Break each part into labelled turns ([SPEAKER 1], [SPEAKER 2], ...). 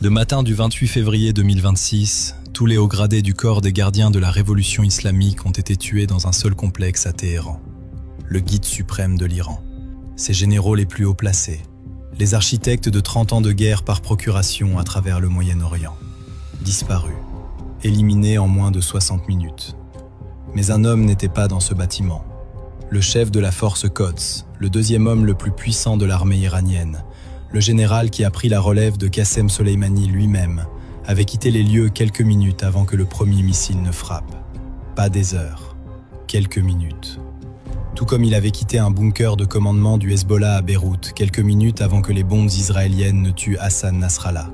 [SPEAKER 1] Le matin du 28 février 2026, tous les hauts gradés du corps des gardiens de la révolution islamique ont été tués dans un seul complexe à Téhéran, le guide suprême de l'Iran. Ses généraux les plus haut placés, les architectes de 30 ans de guerre par procuration à travers le Moyen-Orient, disparus, éliminés en moins de 60 minutes. Mais un homme n'était pas dans ce bâtiment. Le chef de la force Quds, le deuxième homme le plus puissant de l'armée iranienne, le général qui a pris la relève de Qassem Soleimani lui-même, avait quitté les lieux quelques minutes avant que le premier missile ne frappe. Pas des heures, quelques minutes. Tout comme il avait quitté un bunker de commandement du Hezbollah à Beyrouth quelques minutes avant que les bombes israéliennes ne tuent Hassan Nasrallah.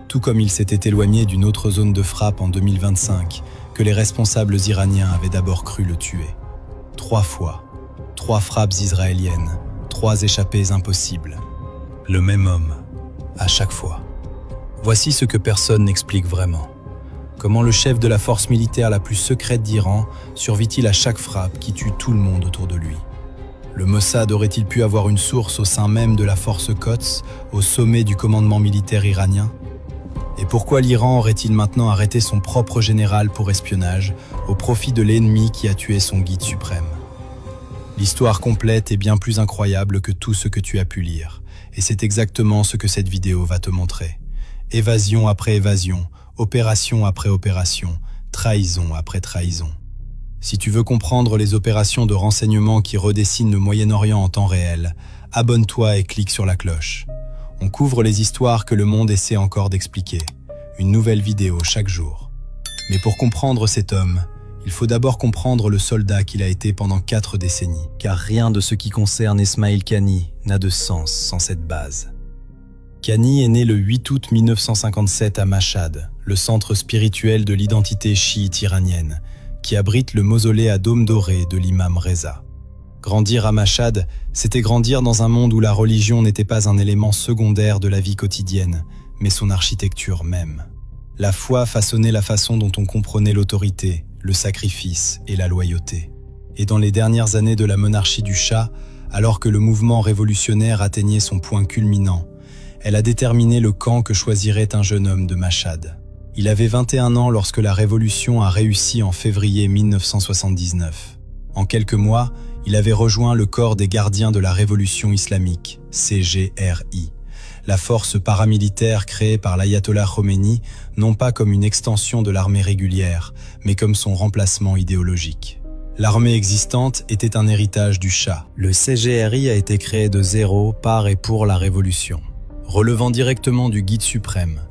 [SPEAKER 1] Tout comme il s'était éloigné d'une autre zone de frappe en 2025, que les responsables iraniens avaient d'abord cru le tuer. 3 fois, 3 frappes israéliennes, 3 échappées impossibles. Le même homme, à chaque fois. Voici ce que personne n'explique vraiment. Comment le chef de la force militaire la plus secrète d'Iran survit-il à chaque frappe qui tue tout le monde autour de lui? Le Mossad aurait-il pu avoir une source au sein même de la force Quds, au sommet du commandement militaire iranien? Et pourquoi l'Iran aurait-il maintenant arrêté son propre général pour espionnage, au profit de l'ennemi qui a tué son guide suprême? L'histoire complète est bien plus incroyable que tout ce que tu as pu lire. Et c'est exactement ce que cette vidéo va te montrer. Évasion après évasion, opération après opération, trahison après trahison. Si tu veux comprendre les opérations de renseignement qui redessinent le Moyen-Orient en temps réel, abonne-toi et clique sur la cloche. On couvre les histoires que le monde essaie encore d'expliquer. Une nouvelle vidéo chaque jour. Mais pour comprendre cet homme, il faut d'abord comprendre le soldat qu'il a été pendant 4 décennies, car rien de ce qui concerne Esmail Qani n'a de sens sans cette base. Qani est né le 8 août 1957 à Mashhad, le centre spirituel de l'identité chiite iranienne, qui abrite le mausolée à dôme doré de l'imam Reza. Grandir à Mashhad, c'était grandir dans un monde où la religion n'était pas un élément secondaire de la vie quotidienne, mais son architecture même. La foi façonnait la façon dont on comprenait l'autorité, le sacrifice et la loyauté. Et dans les dernières années de la monarchie du Shah, alors que le mouvement révolutionnaire atteignait son point culminant, elle a déterminé le camp que choisirait un jeune homme de Mashhad. Il avait 21 ans lorsque la révolution a réussi en février 1979. En quelques mois, il avait rejoint le corps des gardiens de la révolution islamique, CGRI. La force paramilitaire créée par l'ayatollah Khomeini, non pas comme une extension de l'armée régulière, mais comme son remplacement idéologique. L'armée existante était un héritage du Shah. Le CGRI a été créé de zéro par et pour la révolution. Relevant directement du guide suprême,